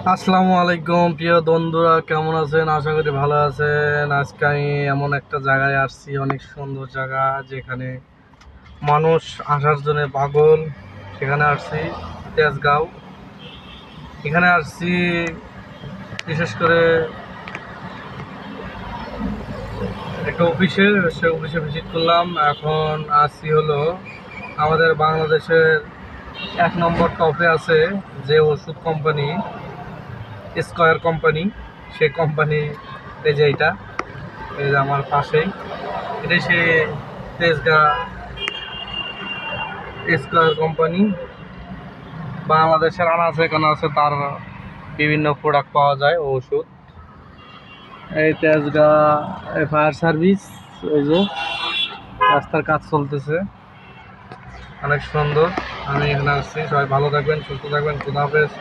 আসসালামু আলাইকুম প্রিয় বন্ধুরা, কেমন আছেন? আশা করি ভালো আছেন। আজকে আমি এমন একটা জায়গায় আসছি, অনেক সুন্দর জায়গা, যেখানে মানুষ আসার জন্য পাগল। সেখানে আসছি, তেজগাঁও। এখানে আসছি বিশেষ করে একটা অফিসে, সে অফিসে ভিজিট করলাম। এখন আসছি হলো আমাদের বাংলাদেশের 1 নম্বর টপে আছে যে ওষুধ কোম্পানি, স্কয়ার কোম্পানি। সেই কোম্পানি এই যে এই যে আমার পাশেই, এটা সে তেজগাঁ স্কয়ার কোম্পানি। বাংলাদেশের আনাচে কানাচে তার বিভিন্ন প্রোডাক্ট পাওয়া যায়, ওষুধ। এই তেজগাঁ ফায়ার সার্ভিস, এই যে রাস্তার কাজ চলতেছে, অনেক সুন্দর। আমি এখানে আসছি। সবাই ভালো থাকবেন, সুস্থ থাকবেন। খুদা হাফেজ।